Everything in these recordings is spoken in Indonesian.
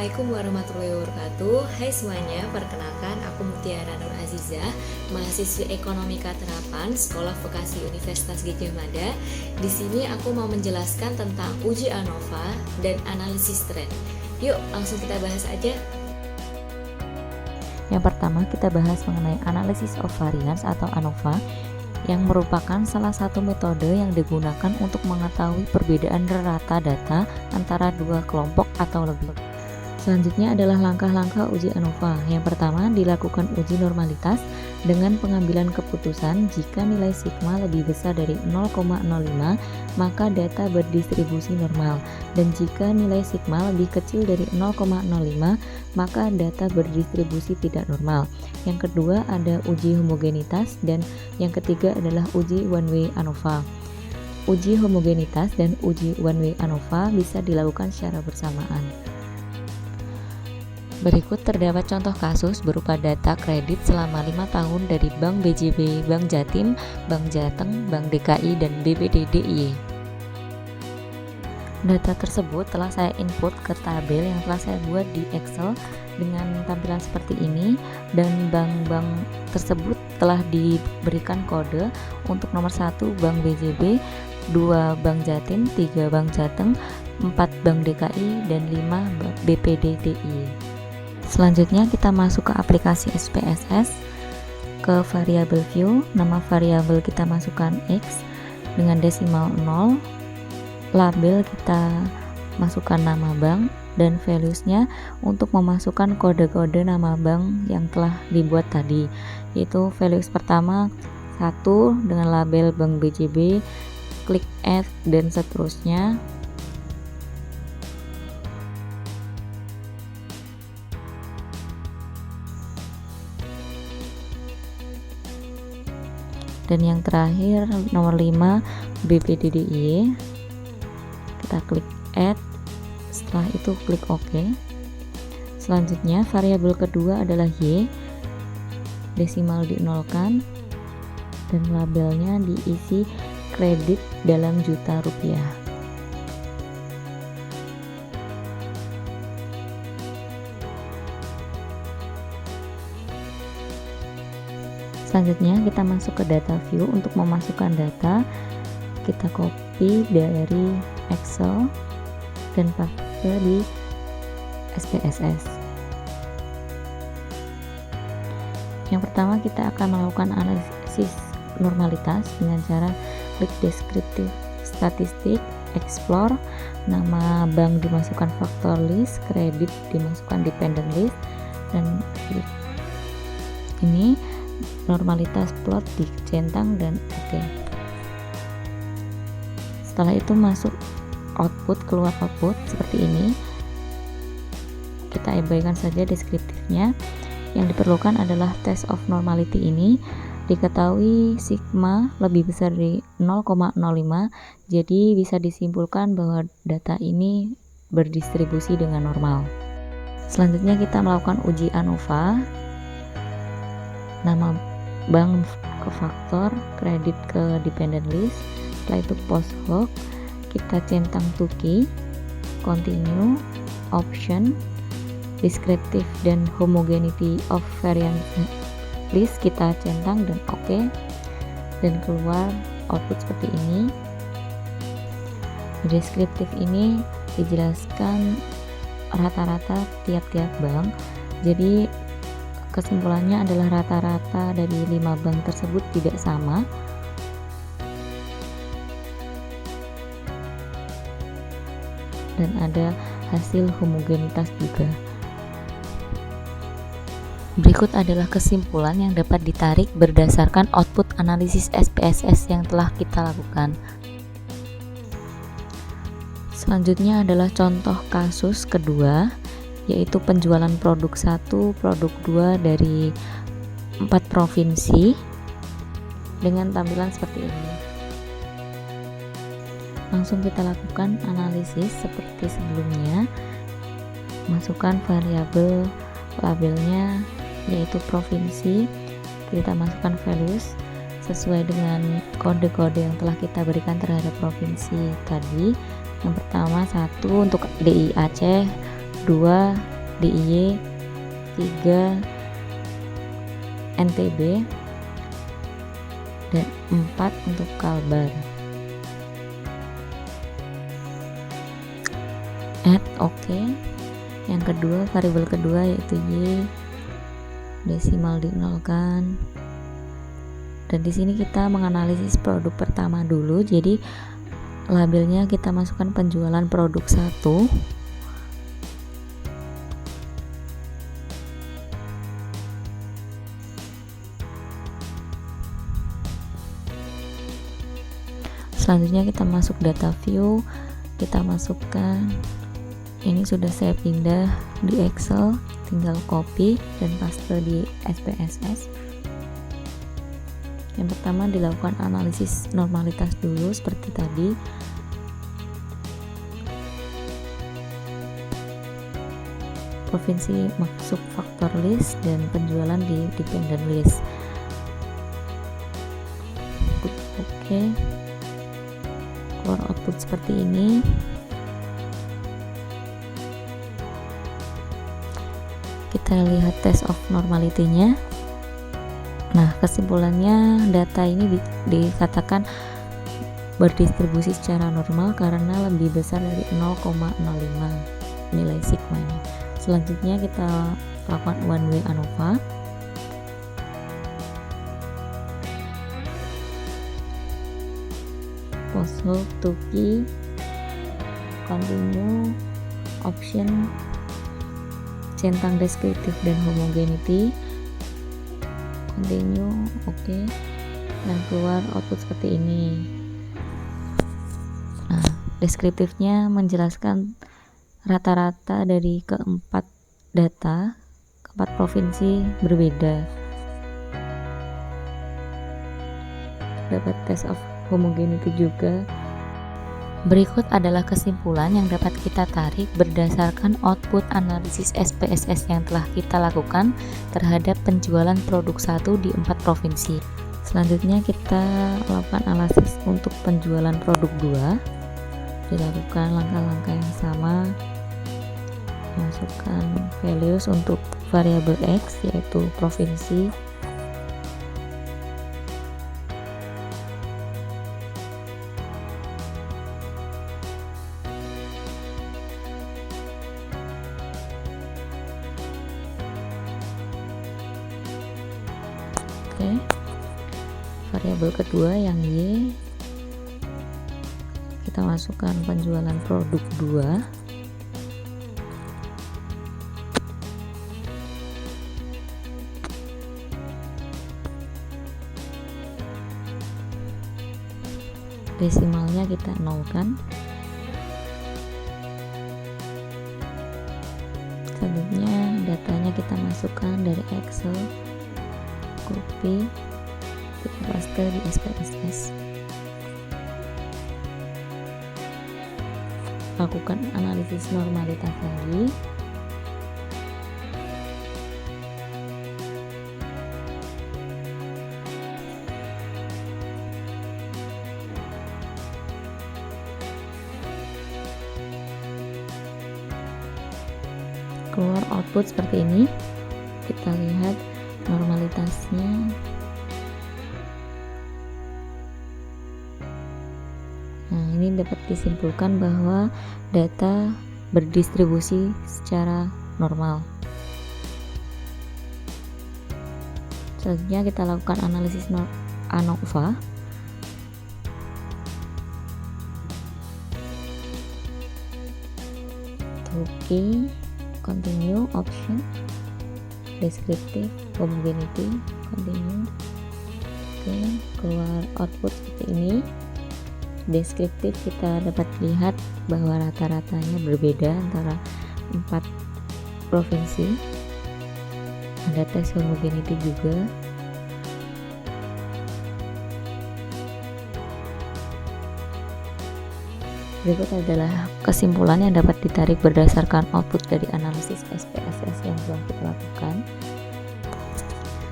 Assalamualaikum warahmatullahi wabarakatuh. Hai semuanya, perkenalkan aku Mutiara Nur Azizah, mahasiswi Ekonomika Terapan Sekolah Vokasi Universitas Gadjah Mada. Di sini aku mau menjelaskan tentang uji ANOVA dan analisis tren. Yuk, langsung kita bahas aja. Yang pertama kita bahas mengenai analysis of variance atau ANOVA, yang merupakan salah satu metode yang digunakan untuk mengetahui perbedaan rata data antara dua kelompok atau lebih. Selanjutnya adalah langkah-langkah uji ANOVA. Yang pertama, dilakukan uji normalitas dengan pengambilan keputusan jika nilai sigma lebih besar dari 0,05 maka data berdistribusi normal, dan jika nilai sigma lebih kecil dari 0,05 maka data berdistribusi tidak normal. Yang kedua ada uji homogenitas, dan yang ketiga adalah uji one way ANOVA. Uji homogenitas dan uji one way ANOVA bisa dilakukan secara bersamaan. Berikut terdapat contoh kasus berupa data kredit selama 5 tahun dari Bank BJB, Bank Jatim, Bank Jateng, Bank DKI, dan BPD DIY. Data tersebut telah saya input ke tabel yang telah saya buat di Excel dengan tampilan seperti ini, dan bank-bank tersebut telah diberikan kode untuk nomor 1 Bank BJB, 2 Bank Jatim, 3 Bank Jateng, 4 Bank DKI, dan 5 BPD DIY. Selanjutnya kita masuk ke aplikasi SPSS, ke variabel view, nama variabel kita masukkan X dengan desimal 0, label kita masukkan nama bank, dan values-nya untuk memasukkan kode-kode nama bank yang telah dibuat tadi, yaitu values pertama 1 dengan label Bank BJB, klik add, dan seterusnya. Dan yang terakhir nomor 5 BPD DIY, kita klik add, setelah itu klik OK. Selanjutnya variabel kedua adalah Y, desimal dinolkan, dan labelnya diisi kredit dalam juta rupiah. Selanjutnya kita masuk ke data view. Untuk memasukkan data, kita copy dari Excel dan paste di SPSS. Yang pertama kita akan melakukan analisis normalitas dengan cara klik deskriptif statistik, explore, nama bank dimasukkan faktor list, kredit dimasukkan dependent list, dan klik ini normalitas plot dicentang dan oke. Setelah itu masuk output, keluar output seperti ini. Kita abaikan saja deskriptifnya. Yang diperlukan adalah test of normality ini. Diketahui sigma lebih besar dari 0,05, jadi bisa disimpulkan bahwa data ini berdistribusi dengan normal. Selanjutnya kita melakukan uji ANOVA. Nama bank ke faktor, kredit ke dependent list. Setelah itu post hoc, kita centang to key, continue, option, descriptive dan homogeneity of variance list kita centang dan oke, dan keluar output seperti ini. Deskriptif ini dijelaskan rata-rata tiap-tiap bank, jadi kesimpulannya adalah rata-rata dari 5 bank tersebut tidak sama. Dan ada hasil homogenitas juga. Berikut adalah kesimpulan yang dapat ditarik berdasarkan output analisis SPSS yang telah kita lakukan. Selanjutnya adalah contoh kasus kedua, yaitu penjualan produk 1, produk 2 dari 4 provinsi dengan tampilan seperti ini. Langsung kita lakukan analisis seperti sebelumnya. Masukkan variabel labelnya yaitu provinsi, kita masukkan values sesuai dengan kode-kode yang telah kita berikan terhadap provinsi tadi. Yang pertama 1 untuk DI Aceh, 2 2 DIY, 3 NTB, dan 4 untuk Kalbar. Add oke. Yang kedua, variabel kedua yaitu Y, desimal dinolkan. Dan di sini kita menganalisis produk pertama dulu. Jadi labelnya kita masukkan penjualan produk 1. Selanjutnya kita masuk data view, kita masukkan, ini sudah saya pindah di Excel, tinggal copy dan paste di SPSS. Yang pertama dilakukan analisis normalitas dulu seperti tadi. Provinsi masuk faktor list dan penjualan di dependent list. Oke. Keluar output seperti ini. Kita lihat test of normality-nya. Nah, kesimpulannya data ini dikatakan berdistribusi secara normal karena lebih besar dari 0,05 nilai sigma-nya. Selanjutnya kita lakukan one way ANOVA. Post hold to key, continue, option, centang deskriptif dan homogeneity, continue, oke. Dan keluar output seperti ini. Nah, deskriptifnya menjelaskan rata-rata dari keempat data, keempat provinsi berbeda. Dapat test of homogeneity juga. Berikut adalah kesimpulan yang dapat kita tarik berdasarkan output analisis SPSS yang telah kita lakukan terhadap penjualan produk 1 di 4 provinsi. Selanjutnya kita lakukan analisis untuk penjualan produk 2. Dilakukan langkah-langkah yang sama. Masukkan values untuk variabel X yaitu provinsi. Oke. Variabel kedua yang Y, kita masukkan penjualan produk 2. Desimalnya kita nolkan. Selanjutnya datanya kita masukkan dari Excel, copy, kita paste di SPSS. Lakukan analisis normalitas lagi. Keluar output seperti ini. Kita lihat normalitasnya. Nah, ini dapat disimpulkan bahwa data berdistribusi secara normal. Selanjutnya kita lakukan analisis ANOVA. Oke, continue, option, deskriptif, homogeneity, continue. Oke, keluar output seperti ini. Deskriptif kita dapat lihat bahwa rata-ratanya berbeda antara 4 provinsi. Ada tes homogeneity juga. Berikut adalah kesimpulan yang dapat ditarik berdasarkan output dari analisis SPSS yang telah kita lakukan.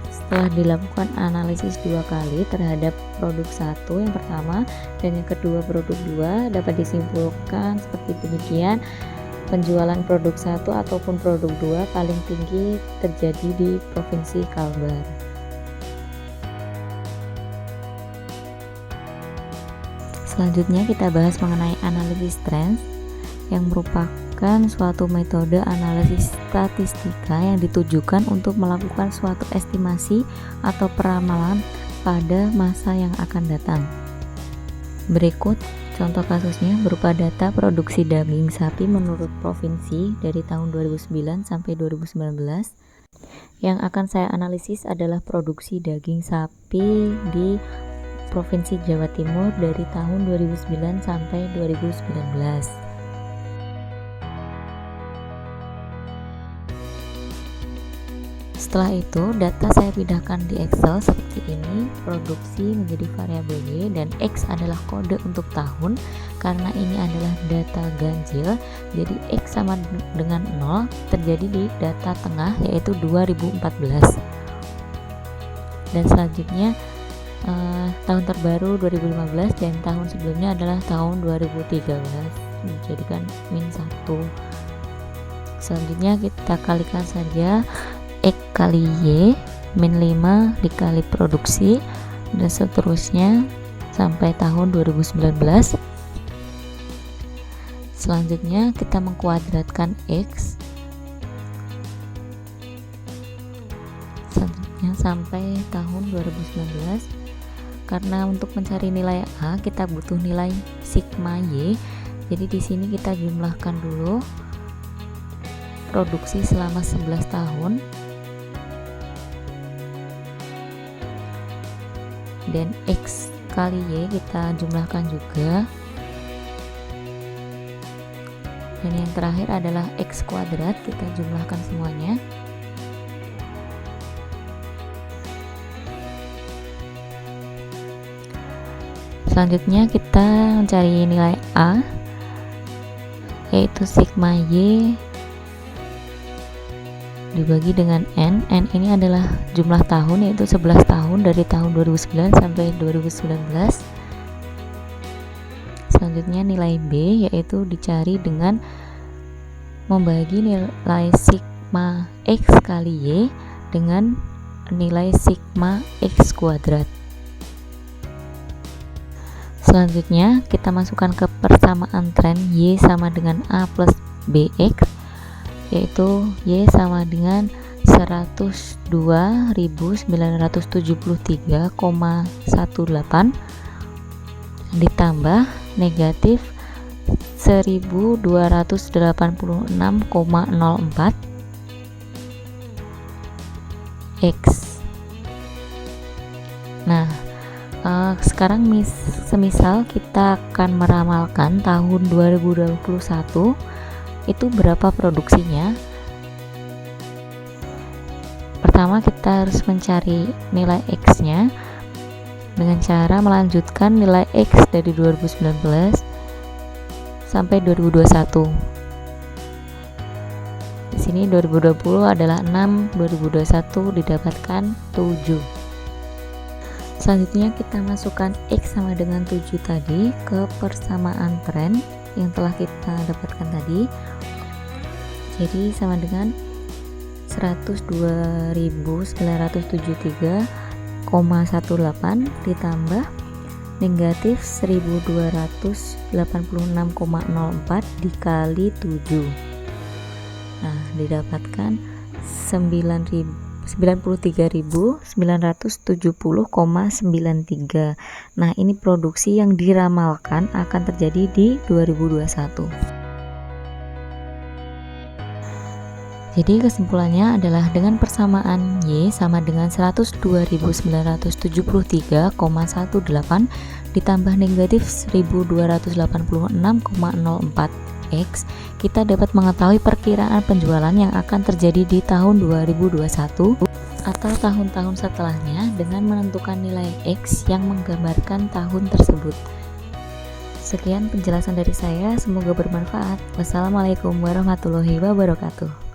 Setelah dilakukan analisis 2 kali terhadap produk 1 yang pertama dan yang kedua produk 2, dapat disimpulkan seperti demikian penjualan produk 1 ataupun produk 2 paling tinggi terjadi di Provinsi Kalbar. Selanjutnya kita bahas mengenai analisis trends, yang merupakan suatu metode analisis statistika yang ditujukan untuk melakukan suatu estimasi atau peramalan pada masa yang akan datang. Berikut contoh kasusnya berupa data produksi daging sapi menurut provinsi dari tahun 2009 sampai 2019. Yang akan saya analisis adalah produksi daging sapi di Provinsi Jawa Timur dari tahun 2009 sampai 2019. Setelah itu, data saya pindahkan di Excel seperti ini. Produksi menjadi variabel Y dan X adalah kode untuk tahun karena ini adalah data ganjil. Jadi X sama dengan 0 terjadi di data tengah yaitu 2014. Dan selanjutnya tahun terbaru 2015 dan tahun sebelumnya adalah tahun 2013, dijadikan -1. Selanjutnya kita kalikan saja X kali Y -5 dikali produksi dan seterusnya sampai tahun 2019. Selanjutnya kita mengkuadratkan X selanjutnya sampai tahun 2019. Karena untuk mencari nilai A kita butuh nilai sigma Y. Jadi di sini kita jumlahkan dulu produksi selama 11 tahun dan X kali Y kita jumlahkan juga. Dan yang terakhir adalah X kuadrat, kita jumlahkan semuanya. Selanjutnya kita mencari nilai A yaitu sigma Y dibagi dengan N. N ini adalah jumlah tahun yaitu 11 tahun dari tahun 2009 sampai 2019. Selanjutnya nilai B yaitu dicari dengan membagi nilai sigma X kali Y dengan nilai sigma X kuadrat. Selanjutnya kita masukkan ke persamaan tren Y sama dengan A plus BX, yaitu Y sama dengan 102.973,18 ditambah negatif 1.286,04 X. Nah, sekarang semisal kita akan meramalkan tahun 2021 itu berapa produksinya. Pertama kita harus mencari nilai X nya dengan cara melanjutkan nilai X dari 2019 sampai 2021. Di sini 2020 adalah 6, 2021 didapatkan 7. Selanjutnya kita masukkan X sama dengan 7 tadi ke persamaan tren yang telah kita dapatkan tadi. Jadi sama dengan 102.973,18 ditambah negatif 1.286,04 dikali 7. Nah, didapatkan 93.970,93. Nah, ini produksi yang diramalkan akan terjadi di 2021. Jadi kesimpulannya adalah dengan persamaan Y sama dengan 102.973,18 ditambah negatif 1.286,04 X, kita dapat mengetahui perkiraan penjualan yang akan terjadi di tahun 2021 atau tahun-tahun setelahnya dengan menentukan nilai X yang menggambarkan tahun tersebut. Sekian penjelasan dari saya, semoga bermanfaat. Wassalamualaikum warahmatullahi wabarakatuh.